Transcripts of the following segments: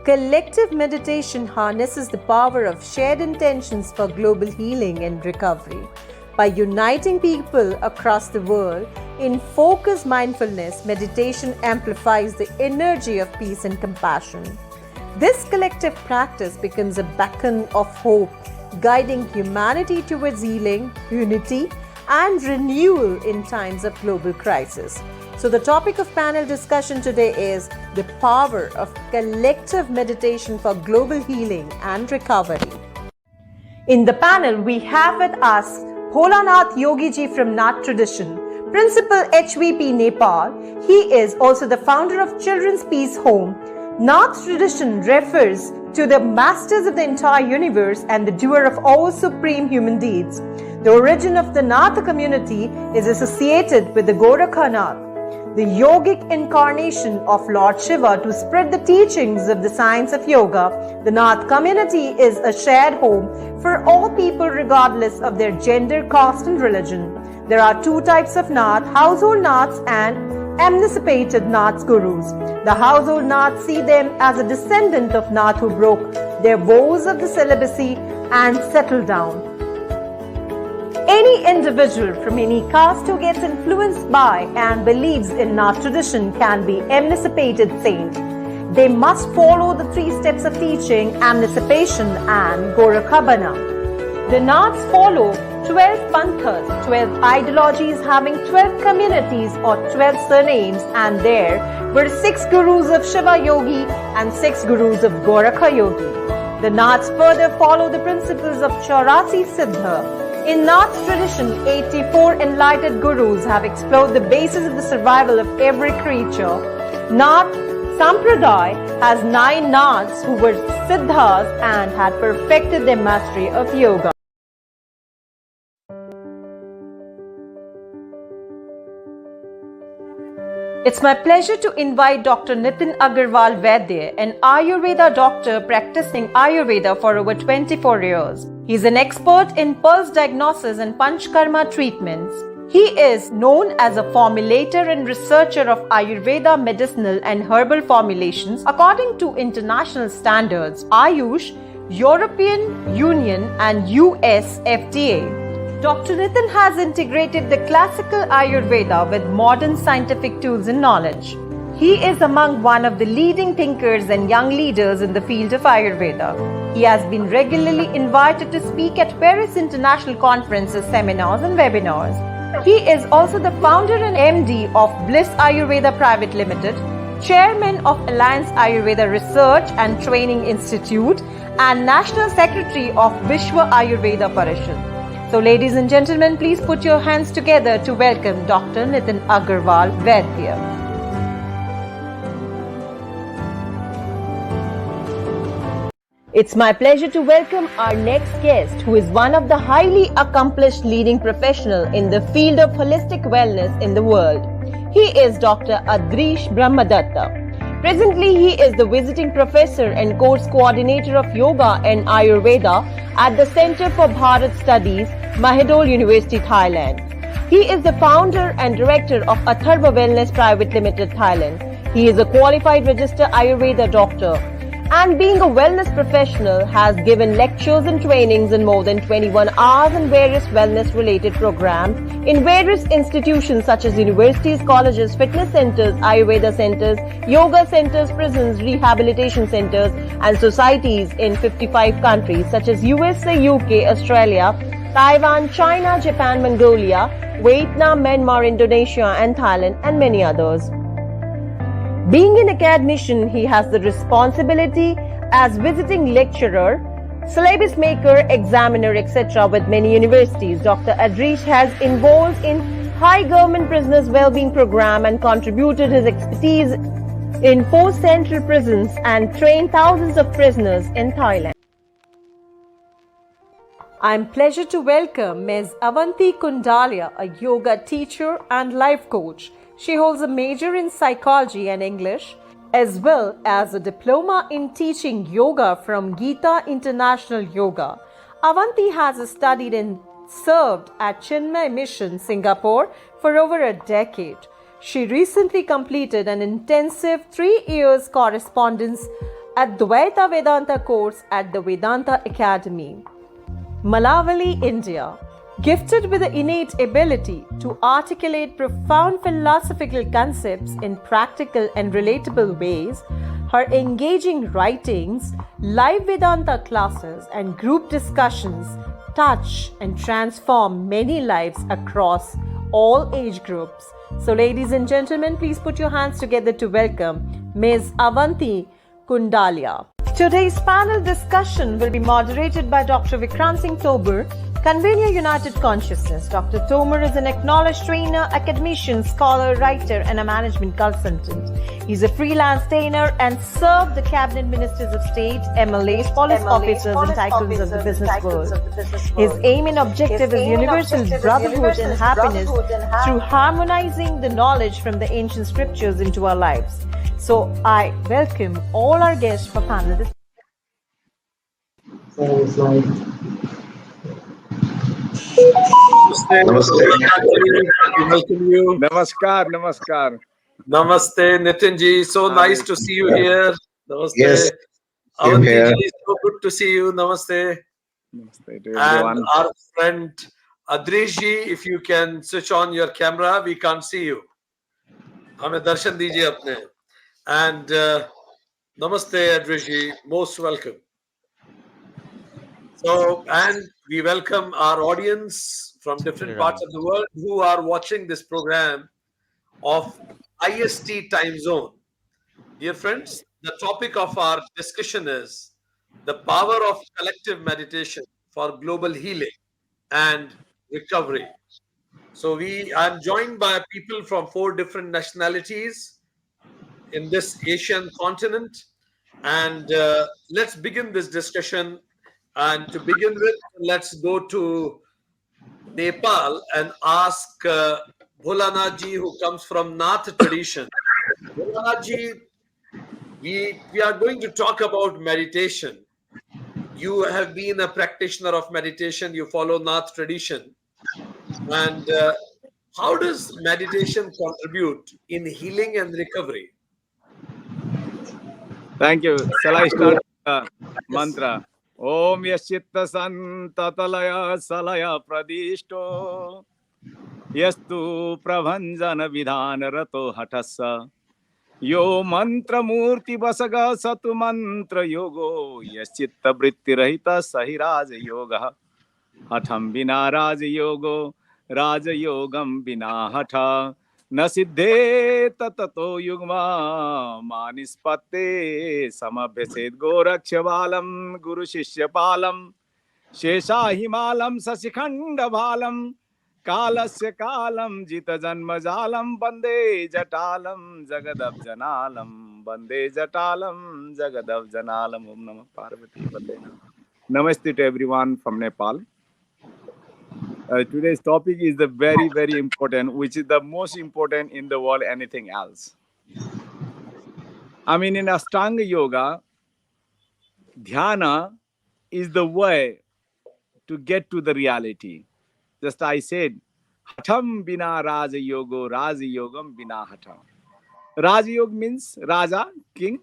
collective meditation harnesses the power of shared intentions for global healing and recovery. By uniting people across the world in focused mindfulness, meditation amplifies the energy of peace and compassion. This collective practice becomes a beacon of hope, guiding humanity towards healing, unity, and renewal in times of global crisis. So the topic of panel discussion today is the power of collective meditation for global healing and recovery. In the panel, we have with us Bholanath Yogi ji from Nath tradition, Principal HVP Nepal. He is also the founder of Children's Peace Home. Nath tradition refers to the masters of the entire universe and the doer of all supreme human deeds. The origin of the Nath community is associated with the Gorakhanath, the yogic incarnation of Lord Shiva to spread the teachings of the science of yoga. The Nath community is a shared home for all people regardless of their gender, caste and religion. There are two types of Nath, household Naths and emancipated Naths gurus. The household Naths see them as a descendant of Nath who broke their vows of the celibacy and settled down. Any individual from any caste who gets influenced by and believes in Nath tradition can be emancipated saint. They must follow the 3 steps of teaching, emancipation and Gorakhabana. The Naths follow 12 panthas, 12 ideologies having 12 communities or 12 surnames, and there were 6 gurus of Shiva Yogi and 6 gurus of Gorakha Yogi. The Naths further follow the principles of Chaurasi Siddha. In Nath tradition, 84 enlightened gurus have explored the basis of the survival of every creature. Nath Sampradaya has 9 Naths who were Siddhas and had perfected their mastery of yoga. It's my pleasure to invite Dr. Nitin Agrawal Vaidya, an Ayurveda doctor practicing Ayurveda for over 24 years. He's an expert in pulse diagnosis and Panchkarma treatments. He is known as a formulator and researcher of Ayurveda medicinal and herbal formulations according to international standards, Ayush, European Union and US FDA. Dr. Nitin has integrated the classical Ayurveda with modern scientific tools and knowledge. He is among one of the leading thinkers and young leaders in the field of Ayurveda. He has been regularly invited to speak at various international conferences, seminars and webinars. He is also the founder and MD of Bliss Ayurveda Private Limited, Chairman of Alliance Ayurveda Research and Training Institute, and National Secretary of Vishwa Ayurveda Parishad. So ladies and gentlemen, please put your hands together to welcome Dr. Nitin Agrawal Vaidya. It's my pleasure to welcome our next guest, who is one of the highly accomplished leading professional in the field of holistic wellness in the world. He is Dr. Adrish Brahmadatta. Presently, he is the visiting professor and course coordinator of Yoga and Ayurveda at the Center for Bharat Studies, Mahidol University, Thailand. He is the founder and director of Atharva Wellness Private Limited, Thailand. He is a qualified registered Ayurveda doctor, and being a wellness professional has given lectures and trainings in more than 21 hours in various wellness related programs in various institutions such as universities, colleges, fitness centers, Ayurveda centers, yoga centers, prisons, rehabilitation centers and societies in 55 countries such as USA, UK, Australia, Taiwan, China, Japan, Mongolia, Vietnam, Myanmar, Indonesia and Thailand and many others. Being an academician, he has the responsibility as visiting lecturer, syllabus maker, examiner, etc. with many universities. Dr. Adrish has involved in high government prisoners well-being program and contributed his expertise in 4 central prisons and trained thousands of prisoners in Thailand. I'm pleased to welcome Ms. Avanti Kundalia, a yoga teacher and life coach. She holds a major in psychology and English, as well as a diploma in teaching yoga from Gita International Yoga. Avanti has studied and served at Chinmay Mission, Singapore for over a decade. She recently completed an intensive 3 years correspondence Advaita Vedanta course at the Vedanta Academy. Malavali, India. Gifted with the innate ability to articulate profound philosophical concepts in practical and relatable ways, her engaging writings, live Vedanta classes, and group discussions touch and transform many lives across all age groups. So, ladies and gentlemen, please put your hands together to welcome Ms. Avanti Kundalia. Today's panel discussion will be moderated by Dr. Vikrant Singh Tobar, convener United Consciousness. Dr. Tomer is an acknowledged trainer, academician, scholar, writer, and a management consultant. He's a freelance trainer and served the cabinet ministers of state, MLAs, police officers, and tycoons of the business world. His aim and objective is universal brotherhood and happiness through harmonizing the knowledge from the ancient scriptures into our lives. So I welcome all our guests for panel discussion. Namaskar. Namaste, Nitin ji. So nice to see you here. Namaste. Yes, Avanti ji, so good to see you. Namaste. Namaste to everyone. And our friend Adrish ji, if you can switch on your camera, we can't see you. हमें दर्शन दीजिए अपने. And Namaste, Adrish ji. Most welcome. So, and we welcome our audience from different parts of the world who are watching this program of IST time zone. Dear friends, the topic of our discussion is the power of collective meditation for global healing and recovery. So I'm joined by people from 4 different nationalities in this Asian continent, and let's begin this discussion. And to begin with, let's go to Nepal and ask Bholanath ji, who comes from Nath tradition. Bholanath ji, we are going to talk about meditation. You have been a practitioner of meditation. You follow Nath tradition. And how does meditation contribute in healing and recovery? Thank you. Shall I start the mantra? Om Yaschitta Santatalaya Salaya Pradishto Yastu Prabhanjana Vidhana Rato Hatassa Yo Mantra Murti Basaga Satu Mantra Yogo Yaschitta Britti Rahita Sahiraj Yoga Hatham Bina Raj Yogo Raja Yogam Bina Hatha Nasiddhe Tatato Yugma Manispate Samabhesed Gorakshabalam Guru Shishyapalam Shesha Himalam Sasikhanda Bhalam Kalasya Kalam Jita Janmajalam Bande Jatalam Jagadav Janalam Bande Jatalam Jagadav Janalam Om Namah Parvati Bande. Namaste to everyone from Nepal. Today's topic is the very, very important, which is the most important in the world, anything else. I mean, in Ashtanga Yoga, Dhyana is the way to get to the reality. Just I said, Hatham Bina Raja Yogo, Raja Yogam Bina Hatham. Raja Yoga means Raja, king.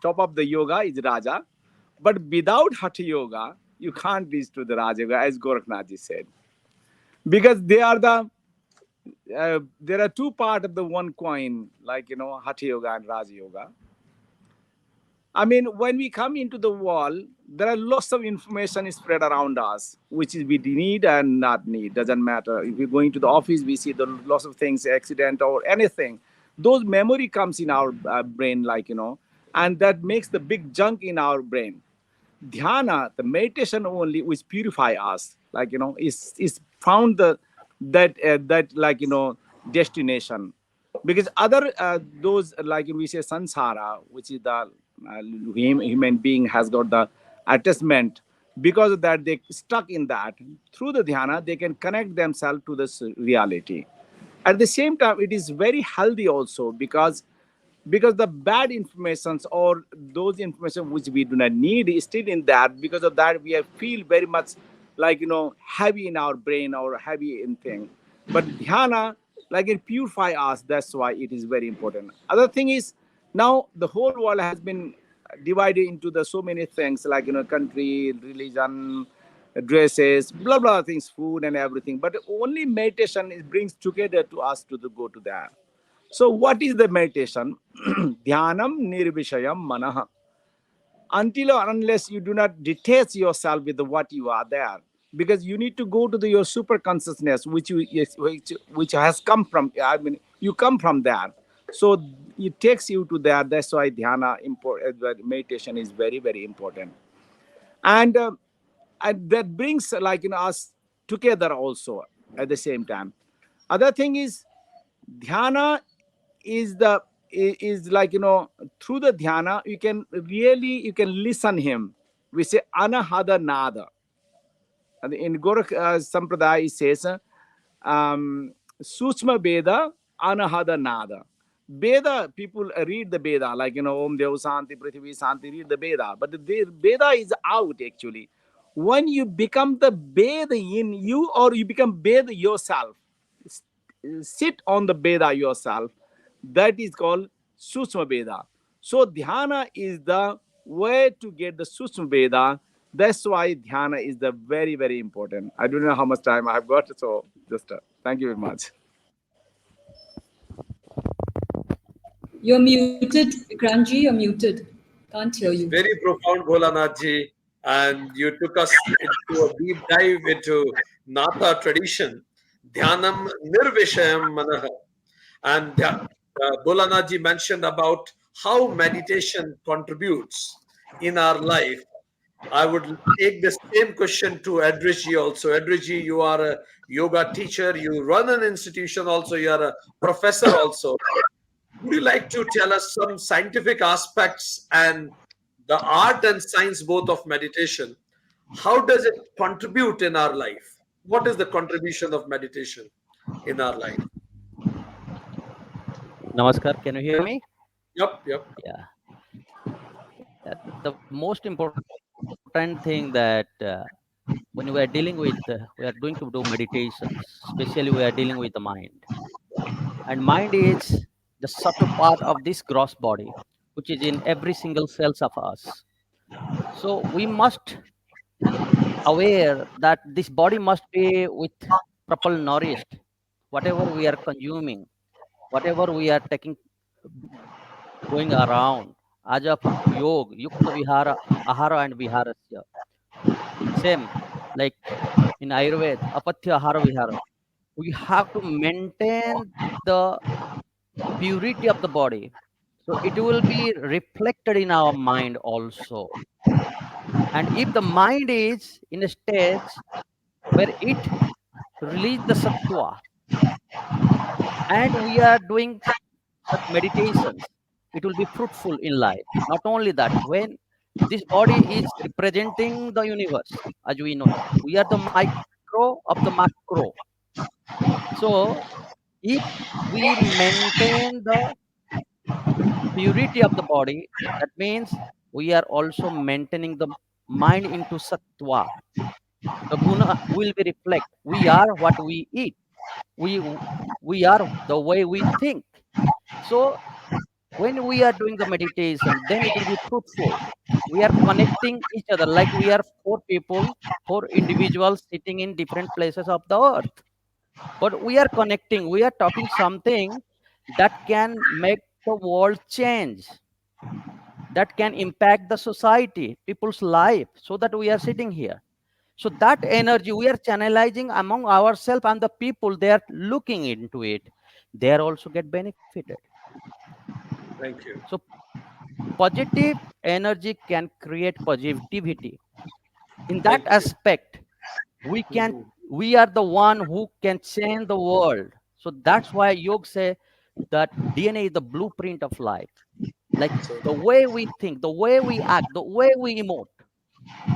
Top of the yoga is Raja. But without Hatha Yoga, you can't reach to the Raja Yoga, as Gorakhnath ji said. Because they are there are 2 parts of the one coin, like, Hatha Yoga and Raja Yoga. I mean, when we come into the world, there are lots of information spread around us, which is we need and not need, doesn't matter. If we're going to the office, we see the lots of things, accident or anything. Those memory comes in our brain, and that makes the big junk in our brain. Dhyana, the meditation only, which purify us, is found destination. Because other those, we say sansara, which is the human being has got the attachment. Because of that, they stuck in that. Through the dhyana, they can connect themselves to this reality. At the same time, it is very healthy also, because the bad informations or those information which we do not need is still in that. Because of that, we feel very much heavy in our brain or heavy in thing. But dhyana, it purify us. That's why it is very important. Other thing is, now the whole world has been divided into the so many things like country, religion, dresses, blah blah things, food and everything. But only meditation is brings together to us to go to there. So what is the meditation? Dhyanam nirvishayam manaha. Until or unless you do not detach yourself with what you are there, because you need to go to your super consciousness, which has come from, I mean, you come from there. So it takes you to there. That's why dhyana meditation is very very important. And that brings us together also at the same time. Other thing is dhyana is the is like through the dhyana you can listen him. We say anahada nada. And in Gorakh Sampradaya it says Sushma Veda Anahada Nada. Veda, people read the Veda, like, Om Dev Santi, Prithvi Santi, read the Veda. But the Veda is out actually. When you become the Veda in you, or you become Veda yourself, sit on the Veda yourself, that is called Sushma Veda. So Dhyana is the way to get the Sushma Veda. That's why Dhyana is the very, very important. I don't know how much time I have got, so just thank you very much. You're muted, Granji, you're muted. Can't hear you. Very profound, Bholanath ji. And you took us into a deep dive into Natha tradition. Dhyanam nirvishayam manaha. And Bholanath ji mentioned about how meditation contributes in our life. I would take the same question to Adrish ji also. Adrish ji, you are a yoga teacher, you run an institution also, you are a professor also. Would you like to tell us some scientific aspects and the art and science both of meditation? How does it contribute in our life? What is the contribution of meditation in our life? Namaskar, can you hear me? Yep. Yeah. The most important thing that when we are dealing with, we are going to do meditations, especially we are dealing with the mind. And mind is the subtle part of this gross body, which is in every single cells of us. So we must aware that this body must be with proper nourished. Whatever we are consuming, whatever we are taking, going around, aja yog, yukta vihara, ahara and viharasya. Same, like in Ayurveda, apatya ahara vihara. We have to maintain the purity of the body. So it will be reflected in our mind also. And if the mind is in a stage where it release the sattva, and we are doing such meditations, it will be fruitful in life. Not only that, when this body is representing the universe, as we know, we are the micro of the macro. So if we maintain the purity of the body, that means we are also maintaining the mind into sattva. The guna will be reflect. We are what we eat. We are the way we think. So when we are doing the meditation, then it will be fruitful. We are connecting each other like we are four people, four individuals sitting in different places of the earth. But we are connecting, we are talking something that can make the world change, that can impact the society, people's life, so that we are sitting here. So that energy we are channelizing among ourselves, and the people they are looking into it, they are also get benefited. Thank you. So positive energy can create positivity. In that Thank you. aspect, we are the one who can change the world. So that's why yoga say that DNA is the blueprint of life. Like the way we think, the way we act, the way we emote,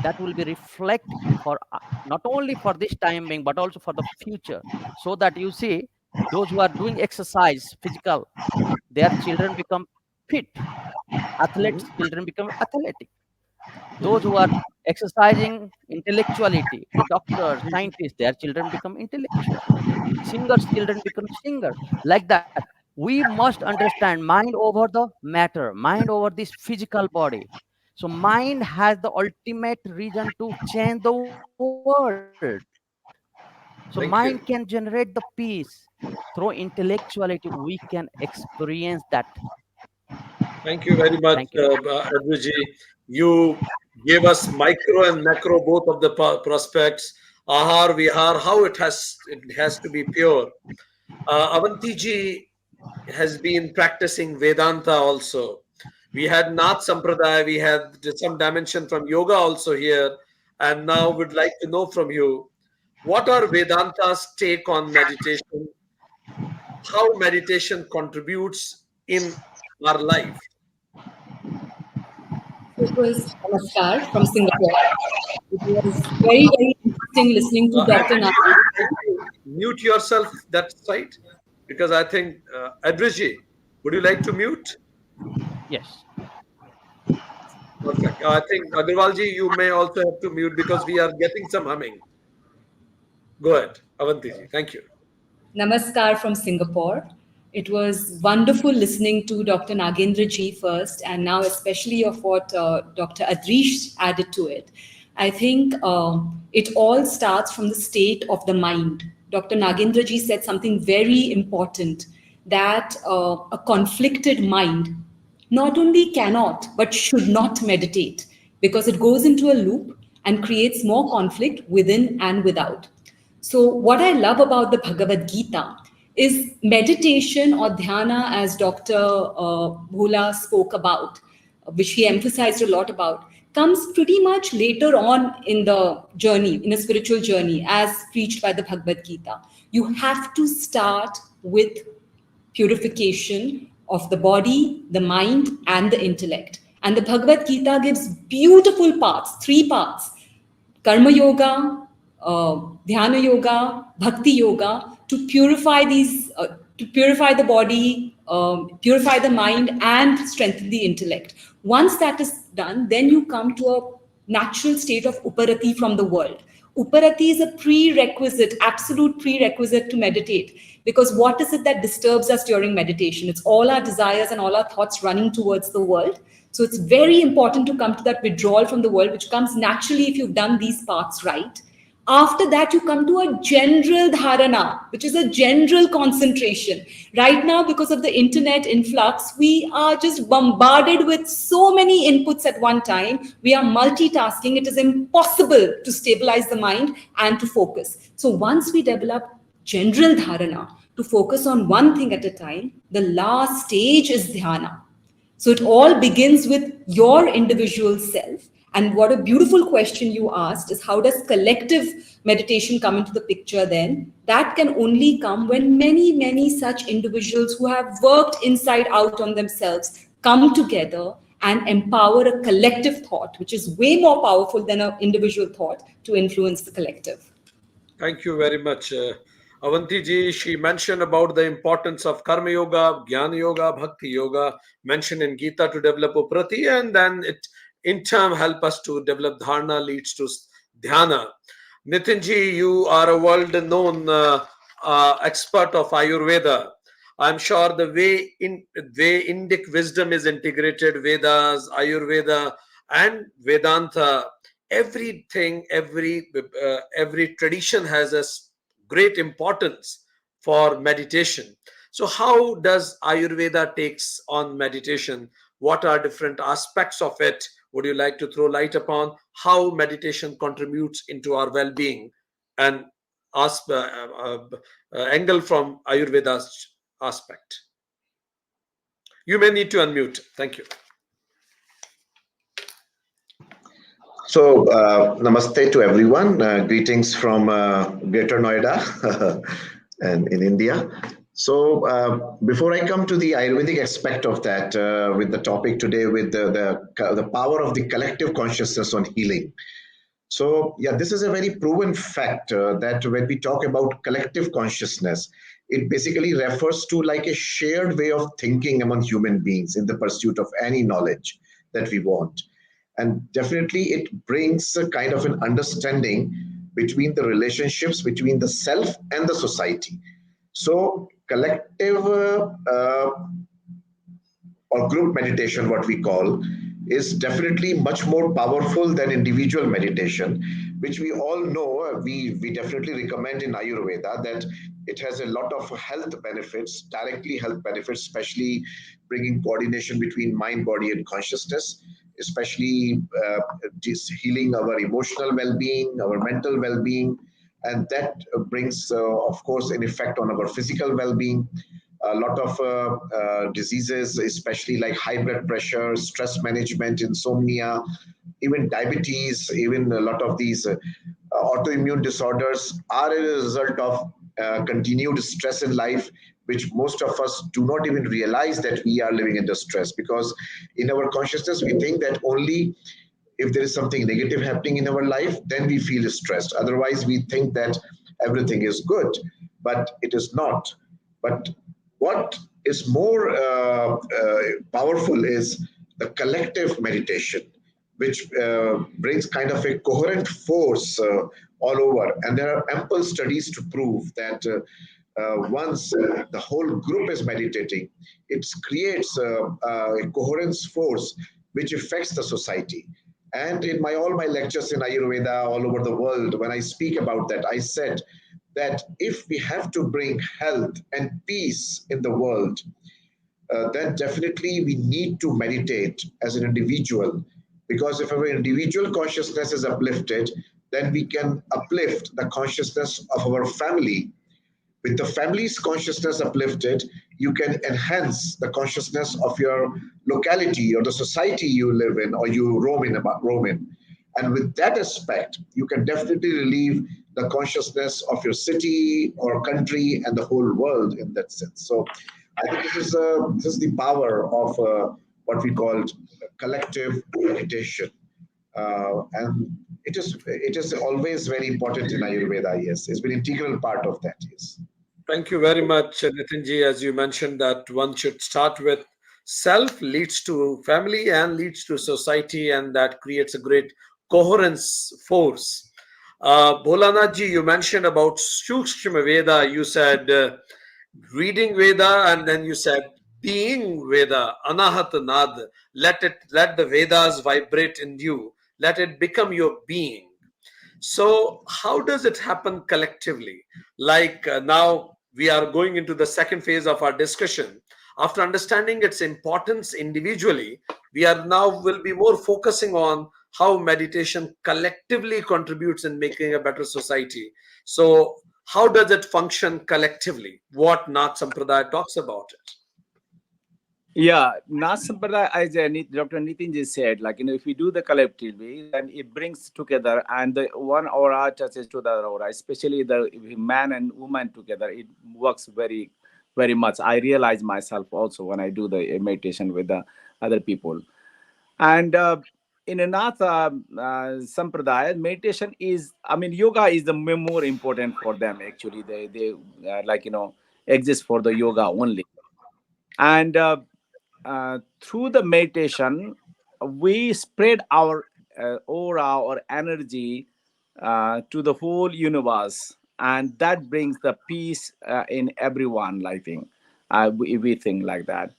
that will be reflect for not only for this time being but also for the future. So that you see those who are doing exercise physical, their children become fit. Athletes children become athletic. Those who are exercising intellectuality, doctors, scientists, their children become intellectual. Singers children become singer. Like that, we must understand mind over the matter, mind over this physical body. So mind has the ultimate reason to change the world. So mind can Thank generate you. the peace. Through intellectuality, we can experience that. Thank you very Thank much, you. Adrish. You gave us micro and macro both of the prospects. Ahar, vihar, how it has to be pure. Avanti ji has been practicing Vedanta also. We had Nath Sampradaya, we had some dimension from yoga also here, and now would like to know from you what are Vedanta's take on meditation, how meditation contributes in our life. It was Namaskar from Singapore. It was very, very interesting listening to Dr. Adrish, would Nagin. you like to mute yourself that side? Because I think, Adrish, would you like to mute? Yes. Perfect. I think, Agrawalji, you may also have to mute because we are getting some humming. Go ahead, Avanti ji. Thank you. Namaskar from Singapore. It was wonderful listening to Dr. Nagendra ji first, and now especially of what Dr. Adrish added to it. I think it all starts from the state of the mind. Dr. Nagendra ji said something very important, that a conflicted mind not only cannot but should not meditate, because it goes into a loop and creates more conflict within and without. So, what I love about the Bhagavad Gita is meditation or dhyana, as Dr. Bhola spoke about, which he emphasized a lot about, comes pretty much later on in the journey, in a spiritual journey, as preached by the Bhagavad Gita. You have to start with purification of the body, the mind, and the intellect. And the Bhagavad Gita gives beautiful parts, three parts: Karma Yoga, Dhyana Yoga, Bhakti Yoga, to purify the body, purify the mind, and strengthen the intellect. Once that is done, then you come to a natural state of uparati from the world. Uparati is a prerequisite, absolute prerequisite to meditate. Because what is it that disturbs us during meditation? It's all our desires and all our thoughts running towards the world. So it's very important to come to that withdrawal from the world, which comes naturally if you've done these parts right. After that, you come to a general dharana, which is a general concentration. Right now, because of the internet influx, we are just bombarded with so many inputs at one time. We are multitasking. It is impossible to stabilize the mind and to focus. So once we develop general dharana, to focus on one thing at a time, the last stage is dhyana. So it all begins with your individual self. And what a beautiful question you asked is, how does collective meditation come into the picture then? That can only come when many, many such individuals who have worked inside out on themselves come together and empower a collective thought, which is way more powerful than an individual thought, to influence the collective. Thank you very much. Avanti ji, she mentioned about the importance of Karma Yoga, Jnana Yoga, Bhakti Yoga, mentioned in Gita to develop Uprati, and then it in turn help us to develop Dharana, leads to Dhyana. Nitin ji, you are a world-known expert of Ayurveda. I'm sure the way Indic wisdom is integrated, Vedas, Ayurveda, and Vedanta, everything, every tradition has a great importance for meditation. So how does Ayurveda takes on meditation? What are different aspects of it? Would you like to throw light upon how meditation contributes into our well-being, and ask angle from Ayurveda's aspect? You may need to unmute. Thank you. So, namaste to everyone. Greetings from Greater Noida and in India. So, before I come to the Ayurvedic aspect of that, with the topic today, with the power of the collective consciousness on healing. So, yeah, this is a very proven fact that when we talk about collective consciousness, it basically refers to like a shared way of thinking among human beings in the pursuit of any knowledge that we want. And definitely, it brings a kind of an understanding between the relationships between the self and the society. So, collective or group meditation, what we call, is definitely much more powerful than individual meditation, which we all know. We definitely recommend in Ayurveda that it has a lot of health benefits, directly health benefits, especially bringing coordination between mind, body, and consciousness, especially just healing our emotional well-being, our mental well-being, and that brings, of course, an effect on our physical well-being. A lot of diseases, especially like high blood pressure, stress management, insomnia, even diabetes, even a lot of these autoimmune disorders are a result of continued stress in life, which most of us do not even realize that we are living under stress, because in our consciousness, we think that only if there is something negative happening in our life, then we feel stressed. Otherwise, we think that everything is good, but it is not. But what is more powerful is the collective meditation, which brings kind of a coherent force all over. And there are ample studies to prove that once the whole group is meditating, it creates a coherence force which affects the society. And in all my lectures in Ayurveda all over the world, when I speak about that, I said that if we have to bring health and peace in the world, then definitely we need to meditate as an individual. Because if our individual consciousness is uplifted, then we can uplift the consciousness of our family. With the family's consciousness uplifted, you can enhance the consciousness of your locality or the society you live in or you roam in. And with that aspect, you can definitely relieve the consciousness of your city or country and the whole world in that sense. So I think this is the power of what we call collective meditation. And it is always very important in Ayurveda, yes. It's been an integral part of that, yes. Thank you very much, Nitinji. As you mentioned, that one should start with self, leads to family, and leads to society, and that creates a great coherence force. Bholanathji, you mentioned about Sukshma Veda. You said reading Veda, and then you said being Veda, Anahata Nad. Let the Vedas vibrate in you. Let it become your being. So, how does it happen collectively? Like now, we are going into the second phase of our discussion. After understanding its importance individually, we are now will be more focusing on how meditation collectively contributes in making a better society. So, how does it function collectively? What Nath Sampradaya talks about it. Yeah, Nath Sampradaya, as Dr. Nitin just said, like, if we do the collectively, then it brings together, and the one aura touches to the other aura, especially the man and woman together. It works very, very much. I realize myself also when I do the meditation with the other people. And in a Nath Sampradaya, meditation is, yoga is the more important for them, actually. They exist for the yoga only. And through the meditation, we spread our aura or energy to the whole universe, and that brings the peace in everyone. I think we think like that.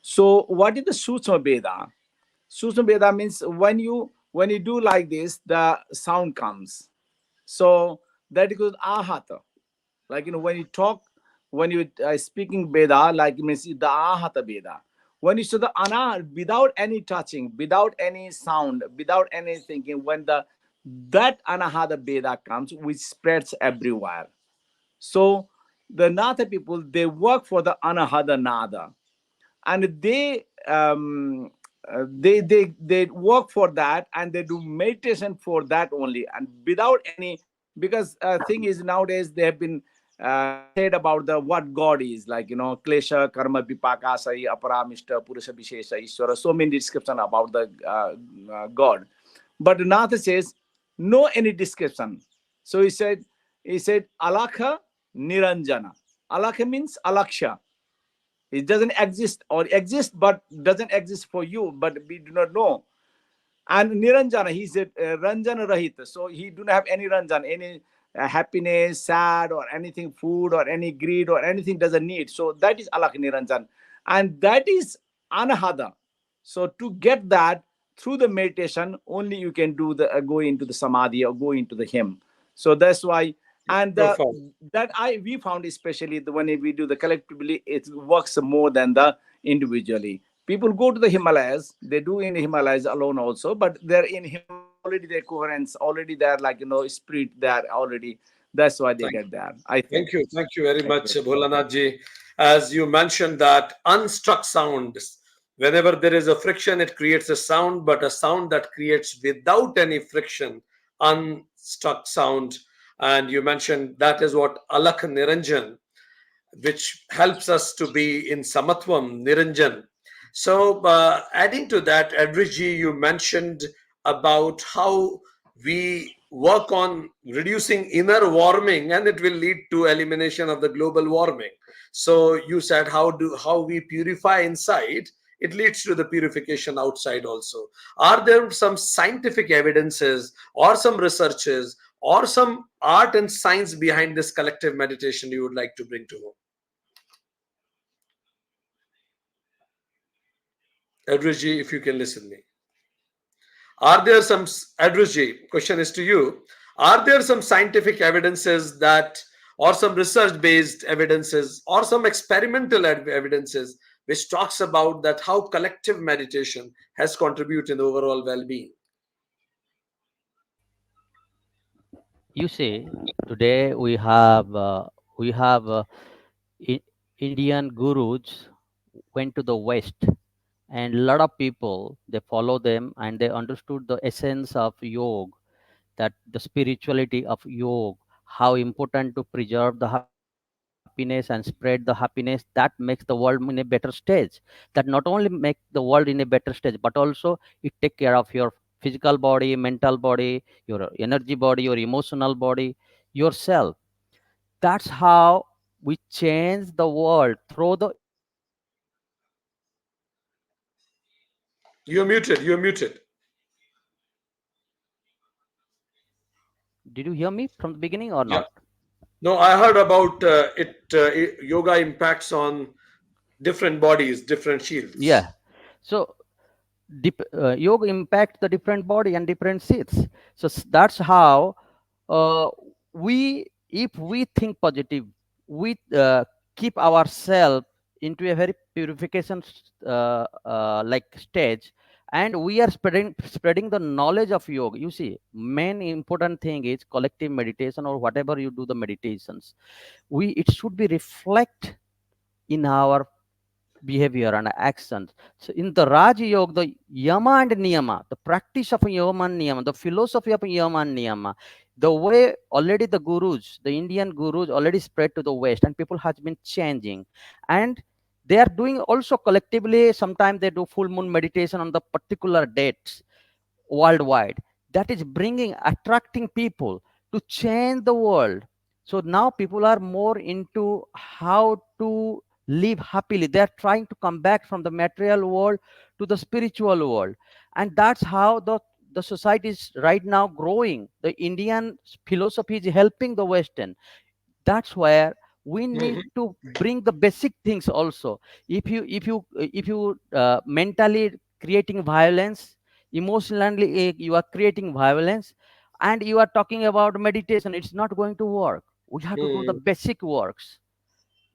So, what is the Sushma Veda? Sushma Veda means when you do like this, the sound comes. So that is called ahata. Like, when you talk, when you speaking Veda, like, means the ahata Veda. When you say the ana, without any touching, without any sound, without any thinking, when that anahata Veda comes, which spreads everywhere. So the Nada people, they work for the anahata nada, and they work for that, and they do meditation for that only, and without any, because thing is, nowadays they have been said about the what God is, like, klesha karma vipaka sai aparamishta purusha vishesha ishwara, so many description about the God. But Nath says no any description. So he said alakha niranjana. Alakha means alaksha. It doesn't exist, or exist but doesn't exist for you, but we do not know. And Niranjana, he said Ranjana Rahita. So he do not have any Ranjan, any happiness, sad, or anything, food, or any greed, or anything doesn't need. So that is Alak Niranjan. And that is Anahada. So to get that, through the meditation only you can do the go into the samadhi or go into the him. So that's why. And Profound. that we found, especially the when we do the collectively, it works more than the individually. People go to the Himalayas, they do in the Himalayas alone also, but they're in Himalayas already, their coherence already there, like spirit there already. That's why they Thank get there, I think. Thank you very Thank you much, very much. Bholanath ji. As you mentioned that unstruck sound, whenever there is a friction, it creates a sound, but a sound that creates without any friction, unstruck sound. And you mentioned that is what Alak Niranjan, which helps us to be in Samatvam, Niranjan. So, adding to that, Adrish ji, you mentioned about how we work on reducing inner warming and it will lead to elimination of the global warming. So you said how we purify inside, it leads to the purification outside also. Are there some scientific evidences or some researches or some art and science behind this collective meditation you would like to bring to home? Adrish ji, if you can listen to me. Are there some, Adrish ji, question is to you. Are there some scientific evidences that, or some research-based evidences, or some experimental evidences which talks about that how collective meditation has contributed in the overall well-being? You see, today we have Indian gurus went to the West, and a lot of people they follow them, and they understood the essence of yoga, that the spirituality of yoga, how important to preserve the happiness and spread the happiness, that makes the world in a better stage. That not only make the world in a better stage, but also it take care of your physical body, mental body, your energy body, your emotional body, yourself. That's how we change the world through the yoga. You're muted. You're muted. Did you hear me from the beginning or Yeah. not? No, I heard about yoga impacts on different bodies, different shields. Yeah. So yoga impact the different body and different seats. So that's how uh, we, if we think positive, we keep ourselves into a very purification like stage, and we are spreading the knowledge of yoga. You see, main important thing is collective meditation, or whatever you do the meditations, we it should be reflect in our behavior and actions. So in the Raja Yoga, the Yama and Niyama, the practice of Yama and Niyama, the philosophy of Yama and Niyama, the way already the gurus, the Indian gurus already spread to the West, and people has been changing. And they are doing also collectively, sometimes they do full moon meditation on the particular dates worldwide. That is bringing, attracting people to change the world. So now people are more into how to live happily. They are trying to come back from the material world to the spiritual world, and that's how the society is right now growing. The Indian philosophy is helping the Western. That's where we need Mhm. to bring the basic things also. If you mentally creating violence, emotionally you are creating violence, and you are talking about meditation, it's not going to work. We have to do the Mm, basic works,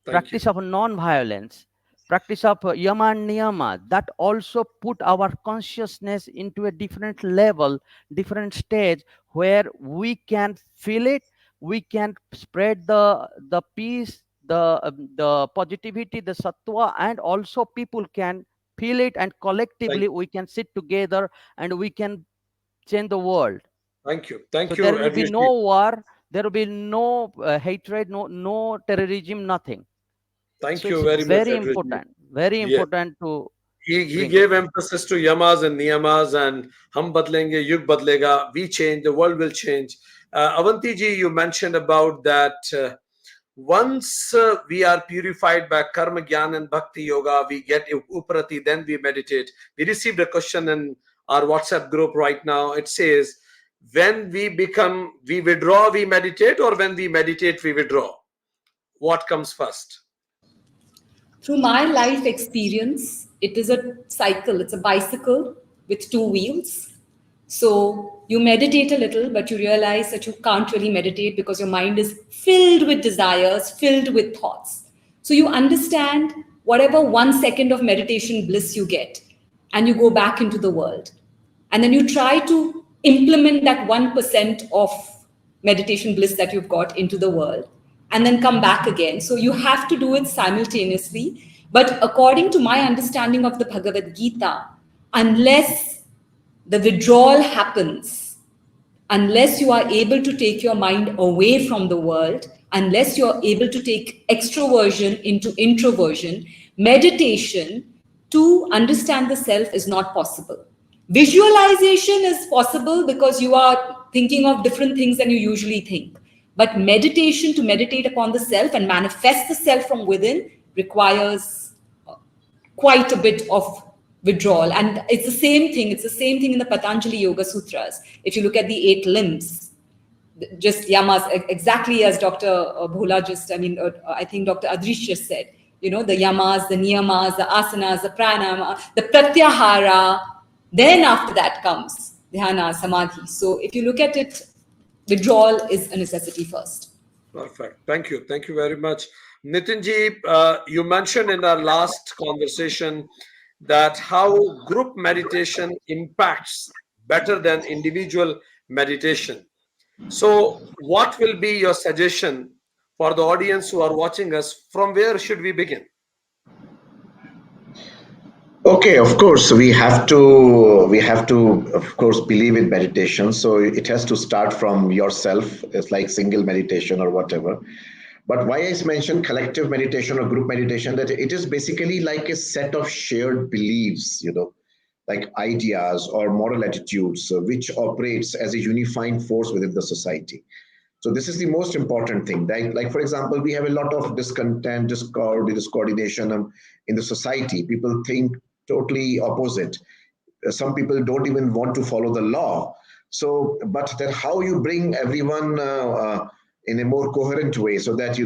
thank you. practice of non-violence, practice of yama and niyama, that also put our consciousness into a different level, different stage, where we can feel it, we can spread the peace, the positivity, the sattva, and also people can feel it, and Thank, collectively we can sit together and we can change the world. thank you. So Thank you, there will be Adrish. no war, there will be no hatred, no terrorism, nothing. Thank So you it's very much, Adrish. very Yes. important to He bring it. gave emphasis to yamas and niyamas and hum badlenge, yug badlega, we change, the world will change. Avanti ji, you mentioned about that once we are purified by karma, gyan and bhakti yoga, we get uprati, then we meditate. We received a question in our WhatsApp group right now. It says, when we withdraw, we meditate, or when we meditate, we withdraw? What comes first? Through my life experience, it is a cycle, it's a bicycle. with two wheels. So you meditate a little, but you realize that you can't really meditate because your mind is filled with desires, filled with thoughts. So you understand whatever 1 second of meditation bliss you get, and you go back into the world. And then you try to implement that 1% of meditation bliss that you've got into the world, and then come back again. So you have to do it simultaneously. But according to my understanding of the Bhagavad Gita, unless the withdrawal happens, unless you are able to take your mind away from the world, unless you're able to take extroversion into introversion, meditation to understand the self is not possible. Visualization is possible because you are thinking of different things than you usually think. But meditation, to meditate upon the self and manifest the self from within, requires quite a bit of withdrawal. And it's the same thing. It's the same thing in the Patanjali Yoga Sutras. If you look at the 8 limbs, just yamas, exactly as Dr. Bhola I think Dr. Adrish just said, the yamas, the niyamas, the asanas, the pranayama, the pratyahara. Then after that comes dhyana, samadhi. So if you look at it, withdrawal is a necessity first. Perfect. Thank you. Thank you very much. Nitinji, you mentioned in our last conversation that how group meditation impacts better than individual meditation. So what will be your suggestion for the audience who are watching us? From where should we begin? Okay, of course, we have to, of course, believe in meditation. So it has to start from yourself. It's like single meditation or whatever. But why I mentioned collective meditation or group meditation, that it is basically like a set of shared beliefs, like ideas or moral attitudes, which operates as a unifying force within the society. So this is the most important thing. Like for example, we have a lot of discontent, discoordination in the society. People think totally opposite. Some people don't even want to follow the law. So, but then how you bring everyone in a more coherent way so that,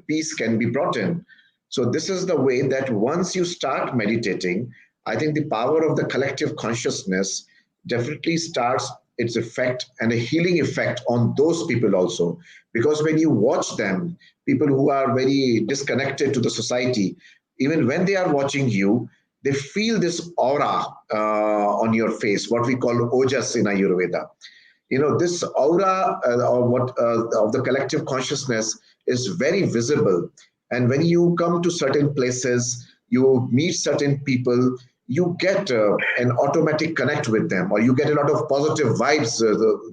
peace can be brought in. So this is the way that once you start meditating, I think the power of the collective consciousness definitely starts its effect and a healing effect on those people also. Because when you watch them, people who are very disconnected to the society, even when they are watching you, they feel this aura on your face, what we call ojas in Ayurveda. This aura of the collective consciousness is very visible. And when you come to certain places, you meet certain people, you get an automatic connect with them, or you get a lot of positive vibes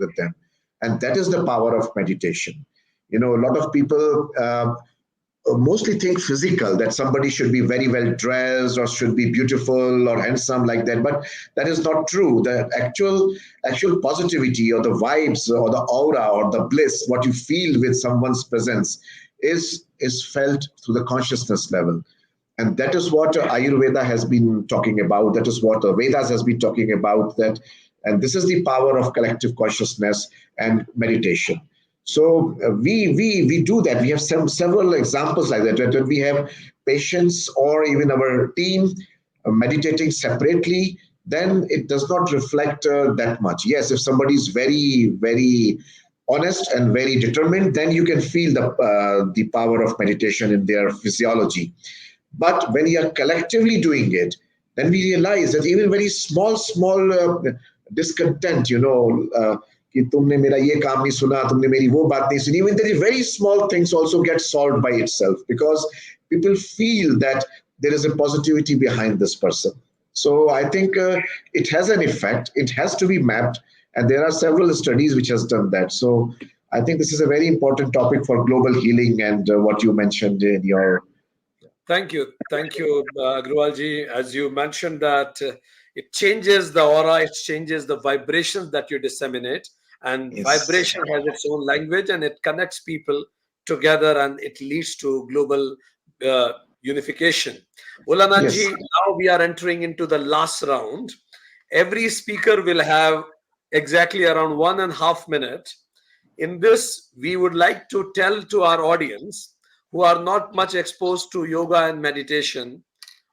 with them. And that is the power of meditation. A lot of people mostly think physical, that somebody should be very well dressed or should be beautiful or handsome like that, but that is not true. The actual positivity or the vibes or the aura or the bliss, what you feel with someone's presence is felt through the consciousness level. And that is what Ayurveda has been talking about. That is what Vedas has been talking about. And this is the power of collective consciousness and meditation. So we do that. We have several examples like that. When we have patients or even our team meditating separately, then it does not reflect that much. Yes, if somebody is very, very honest and very determined, then you can feel the power of meditation in their physiology. But when you are collectively doing it, then we realize that even very small discontent, कि तुमने मेरा ये काम नहीं सुना, तुमने मेरी वो बात नहीं सुनी, even the very small things also get solved by itself, because people feel that there is a positivity behind this person. So I think it has an effect. It has to be mapped, and there are several studies which has done that. So I think this is a very important topic for global healing, and what you mentioned in your. Thank you, Agrawalji. As you mentioned that it changes the aura, it changes the vibrations that you disseminate, and Yes. vibration has its own language, and it connects people together, and it leads to global unification. Bholanath ji, now we are entering into the last round. Every speaker will have exactly around 1.5 minutes. In this, we would like to tell to our audience who are not much exposed to yoga and meditation,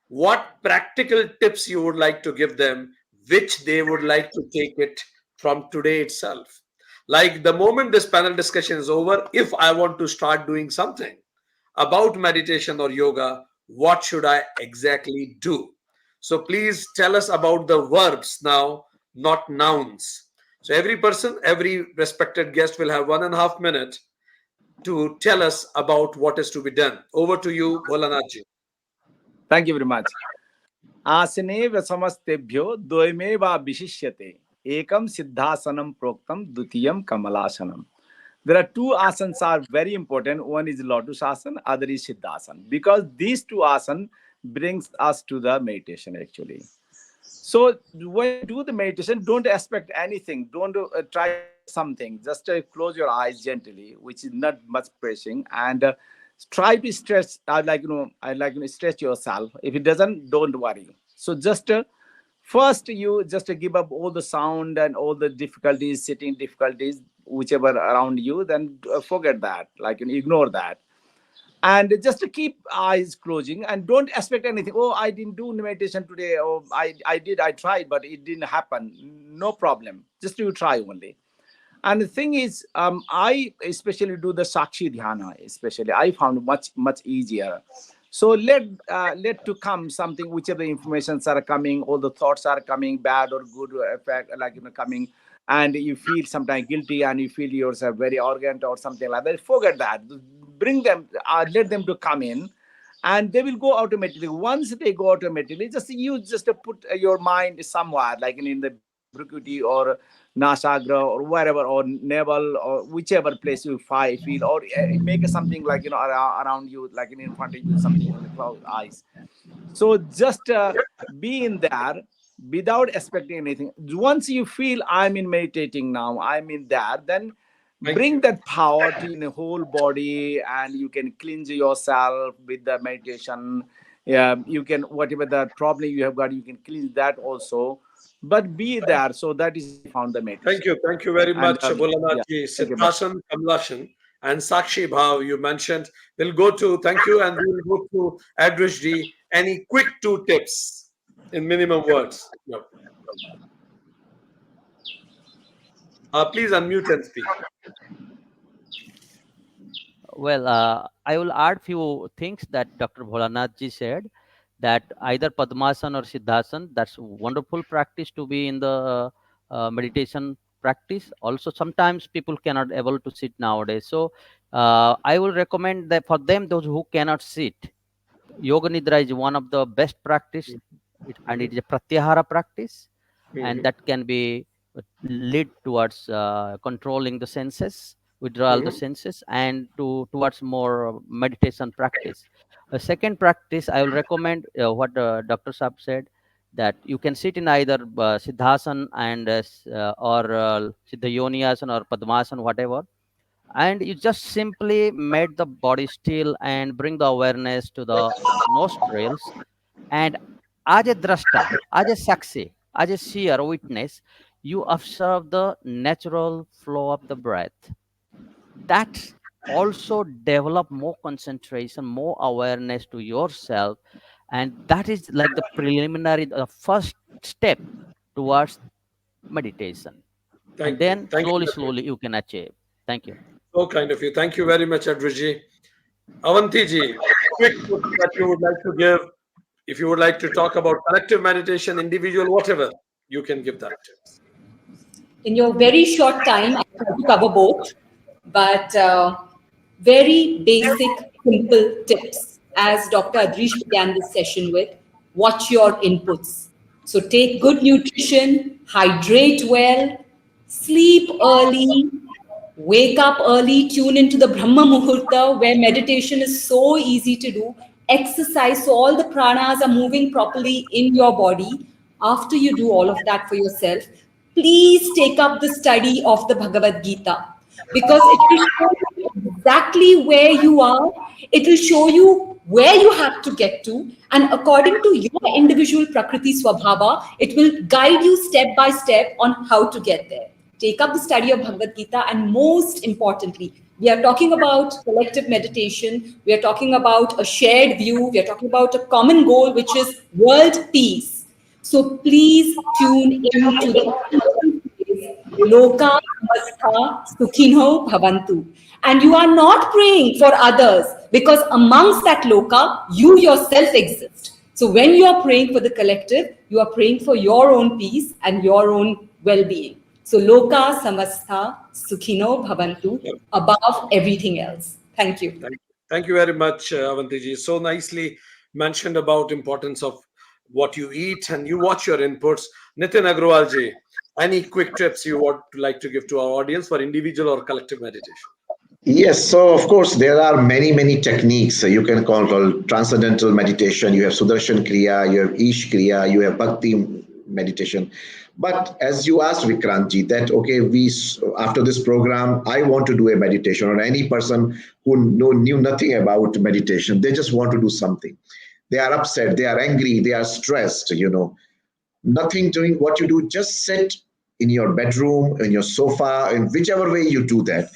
what practical tips you would like to give them which they would like to take it from today itself. Like the moment this panel discussion is over, if I want to start doing something about meditation or yoga, what should I exactly do? So please tell us about the verbs now, not nouns. So every person, every respected guest will have 1.5 minutes to tell us about what is to be done. Over to you, Bholanath ji. Thank you very much. आसने समस्तेभ्यो द्वयमेवा विशिष्यते एकम सिद्धासनम प्रोक्तम द्वितीयम कमलासनम. There are two asanas are very important. One is lotus asana, other is siddhasana, because these two asanas brings us to the meditation actually. So when you do the meditation, don't expect anything. Don't try something. Just close your eyes gently, which is not much pressing, and try to stretch. Stretch yourself. If it doesn't, don't worry. So just first, you just give up all the sound and all the difficulties, sitting difficulties, whichever around you. Then forget that. Ignore that. And just to keep eyes closing and don't expect anything. Oh, I didn't do meditation today. Oh, I tried, but it didn't happen. No problem. Just you try only. And the thing is, I especially do the Sakshi Dhyana, especially. I found much easier. So let to come something, whichever informations are coming, all the thoughts are coming, bad or good effect, coming, and you feel sometimes guilty and you feel yourself very arrogant or something like that. Forget that. Bring them, let them to come in, and they will go automatically. Once they go automatically, just put your mind somewhere, like in the Brukuti or Nasagra or wherever, or navel, or whichever place you feel, or make something like around you, like in front of you, something in the cloud eyes. So just be in there without expecting anything. Once you feel I'm in meditating now, I'm in there, then bring that power to your whole body, and you can cleanse yourself with the meditation. Yeah, you can, whatever the problem you have got, you can cleanse that also. But be there. So that is I found the meditation. Thank you very much, Bholanath Yeah, ji. thank you much. Siddhasan, Kamlashan, and Sakshi Bhav you mentioned. We'll go to, thank you, and we'll go to Adrish ji. Any quick 2 tips in minimum words? No. Please unmute and speak. Well, I will add few things that Dr. Bholanath ji said, that either Padmasana or Siddhasana, that's wonderful practice to be in the meditation practice. Also, sometimes people cannot able to sit nowadays. So I will recommend that for them, those who cannot sit, Yoga Nidra is one of the best practice, and it is a Pratyahara practice, and that can be lead towards controlling the senses, withdrawal the senses, and towards more meditation practice. A second practice I will recommend, what Dr. Saab said, that you can sit in either Siddhasana and or Siddha Yoniasana or Padmasana, whatever, and you just simply made the body still and bring the awareness to the nostrils, and as a drashta, as a sakshi, as a seer witness, you observe the natural flow of the breath. That also develop more concentration, more awareness to yourself, and that is like the preliminary, the first step towards meditation. And Thank you. then Thank you. slowly you can achieve. Thank you. So kind of you. Thank you very much, Adrish ji. Avanti ji, quick tips that you would like to give. If you would like to talk about collective meditation, individual, whatever, you can give that. In your very short time, I try to cover both, but very basic, simple tips. As Dr. Adrish began this session with, watch your inputs. So take good nutrition, hydrate well, sleep early, wake up early, tune into the Brahma Muhurta, where meditation is so easy to do. Exercise, so all the pranas are moving properly in your body. After you do all of that for yourself, please take up the study of the Bhagavad Gita, because it will show you exactly where you are. It will show you where you have to get to, and according to your individual Prakriti Swabhava, it will guide you step by step on how to get there. Take up the study of Bhagavad Gita, and most importantly, we are talking about collective meditation. We are talking about a shared view. We are talking about a common goal, which is world peace. So please tune in to the Loka Samastha Sukhino Bhavantu. And you are not praying for others, because amongst that Loka, you yourself exist. So when you are praying for the collective, you are praying for your own peace and your own well-being. So Loka Samastha Sukhino Bhavantu above everything else. Thank you. Thank you very much, Avanti ji. So nicely mentioned about importance of what you eat, and you watch your inputs. Nitin Agrawal ji, any quick tips you would like to give to our audience for individual or collective meditation? Yes, so of course there are many techniques you can call transcendental meditation. You have Sudarshan Kriya, you have Ish Kriya, you have Bhakti meditation. But as you asked Vikrantji, that okay, we after this program, I want to do a meditation, or any person who knew nothing about meditation, they just want to do something. They are upset, they are angry, they are stressed. Nothing doing what you do, just sit in your bedroom, in your sofa, in whichever way you do that.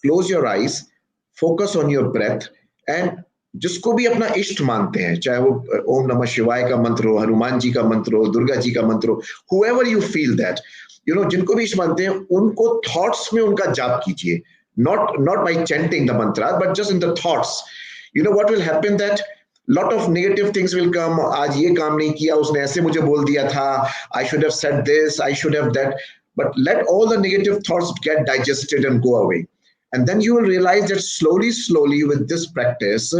Close your eyes, focus on your breath, and जिसको भी अपना इष्ट मानते हैं, चाहे वो ओम नमः शिवाय का मंत्र हो, हनुमान जी का मंत्र हो, दुर्गा जी का मंत्र हो, whoever you feel that, जिनको भी इष्ट मानते हैं, उनको thoughts में उनका जाप कीजिए, not by chanting the mantra, but just in the thoughts. What will happen, that lot of negative things will come. आज ये काम नहीं किया, उसने ऐसे मुझे बोल दिया था, I should have said this, I should have that. But let all the negative thoughts get digested and go away. And then you will realize that slowly with this practice,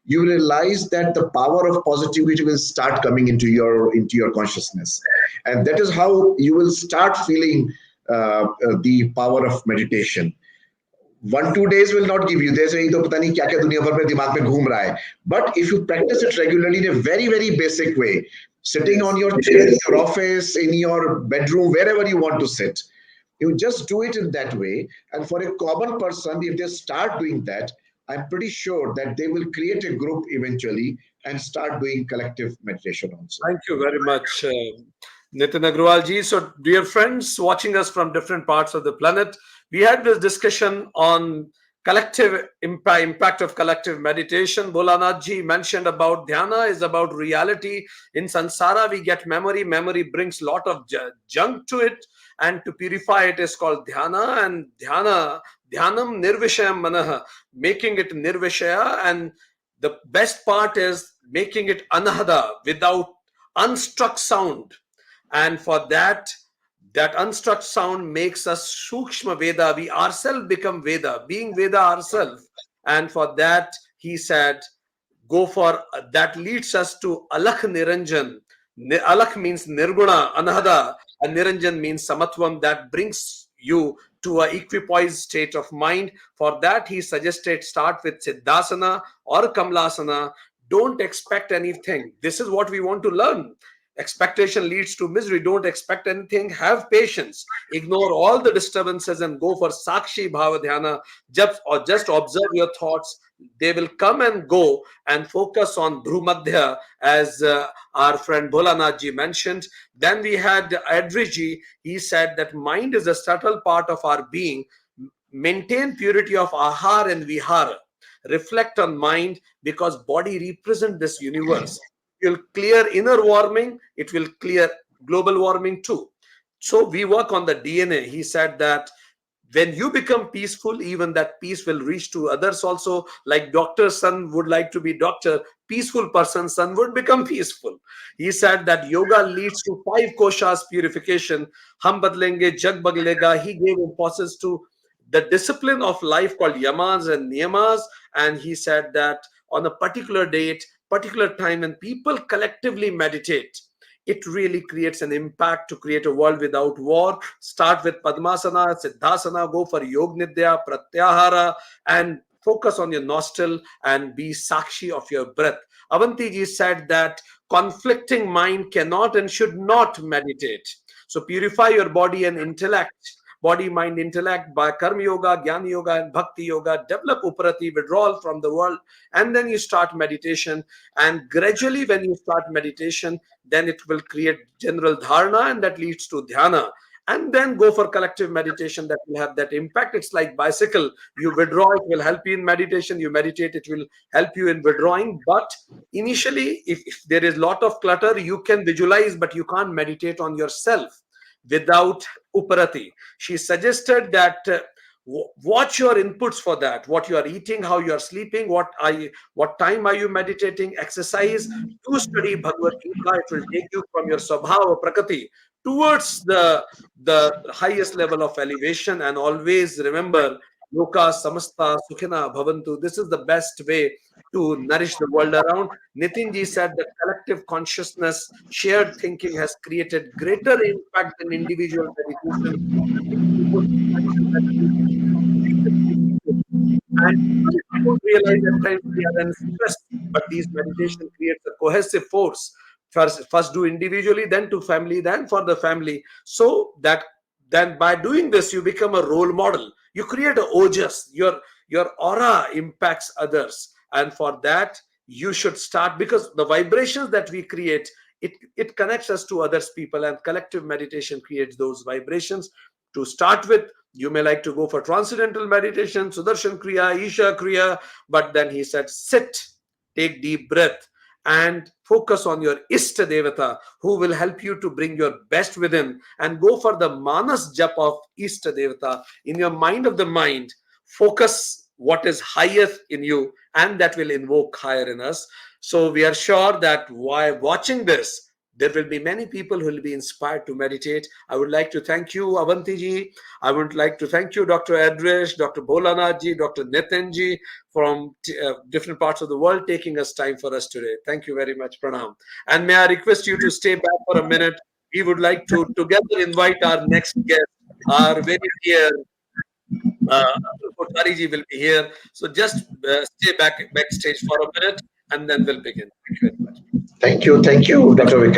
you realize that the power of positivity will start coming into your consciousness. And that is how you will start feeling the power of meditation. 1-2 days will not give you. They say, "तो पता नहीं क्या-क्या दुनिया भर में दिमाग में घूम रहा है." But if you practice it regularly in a very basic way, sitting on your chair in your office, in your bedroom, wherever you want to sit, you just do it in that way. And for a common person, if they start doing that, I'm pretty sure that they will create a group eventually and start doing collective meditation also. Thank you very much, Nitin Agrawal ji. So, dear friends watching us from different parts of the planet, we had this discussion on collective impact of collective meditation. Bholanath ji mentioned about dhyana is about reality. In samsara, we get memory. Memory brings lot of junk to it, and to purify it is called dhyana. And dhyanam nirvishayam manah, making it nirvishaya. And the best part is making it anahada, without unstruck sound. And for that unstruck sound makes us Sukshma Veda. We ourselves become Veda, being Veda ourselves. And for that, he said, go for that leads us to Alakh Niranjan. Alakh means Nirguna, Anahada, and Niranjan means Samatvam, that brings you to an equipoised state of mind. For that, he suggested start with Siddhasana or Kamlasana. Don't expect anything. This is what we want to learn. Expectation leads to misery. Don't expect anything. Have patience. Ignore all the disturbances and go for Sakshi Bhava Dhyana. Just observe your thoughts. They will come and go, and focus on Brahmadatta, as our friend Bholanath ji mentioned. Then we had Adrish ji. He said that mind is a subtle part of our being. Maintain purity of ahar and vihara. Reflect on mind, because body represents this universe. It will clear inner warming, it will clear global warming too. So we work on the DNA. He said that when you become peaceful, even that peace will reach to others also. Like doctor's son would like to be doctor, peaceful person's son would become peaceful. He said that yoga leads to 5 koshas purification. Hum badlenge, jag badlega. He gave importance to the discipline of life called yamas and niyamas. And he said that on a particular date, particular time, when people collectively meditate, it really creates an impact to create a world without war. Start with Padmasana, Siddhasana, go for Yog Nidya, Pratyahara, and focus on your nostril and be Sakshi of your breath. Avanti ji said that conflicting mind cannot and should not meditate. So purify your body and intellect. Body, mind, intellect by Karma Yoga, Jnana Yoga, and Bhakti Yoga. Develop Uparati, withdrawal from the world, and then you start meditation. And gradually, when you start meditation, then it will create general dharana, and that leads to dhyana. and then go for collective meditation that will have that impact. It's like bicycle. You withdraw, it will help you in meditation. You meditate, it will help you in withdrawing. But initially, if there is a lot of clutter, you can visualize, but you can't meditate on yourself without uparati. She suggested that watch your inputs for that, what you are eating, how you are sleeping, what time are you meditating, exercise, to study Bhagavad Gita. It will take you from your Swabhava Prakriti towards the highest level of elevation. And always remember, Loka Samasta Sukhina Bhavantu. This is the best way to nourish the world around. Nitin ji said that collective consciousness, shared thinking has created greater impact than individual meditation. And we don't realize at times we are in stress, but these meditation creates a cohesive force. First do individually, then to family, then for the family. So that then by doing this, you become a role model. You create a ojas. Your aura impacts others, and for that you should start, because the vibrations that we create, it connects us to others people, and collective meditation creates those vibrations. To start with, you may like to go for transcendental meditation, Sudarshan Kriya, Isha Kriya, but then he said, sit, take deep breath, and focus on your Ishta Devata, who will help you to bring your best within, and go for the Manas Jap of Ishta Devata. In your mind of the mind, focus what is highest in you, and that will invoke higher in us. So we are sure that while watching this, there will be many people who will be inspired to meditate. I would like to thank you, Avanti ji. I would like to thank you, Dr. Adrish, Dr. Bholanath ji, Dr. Nitin ji, from different parts of the world, taking us time for us today. Thank you very much. Pranam. And may I request you to stay back for a minute. We would like to together invite our next guest, our very dear Kothari ji will be here. So just stay backstage for a minute, and then we'll begin. Thank you very much. Thank you, Dr. Vikrant.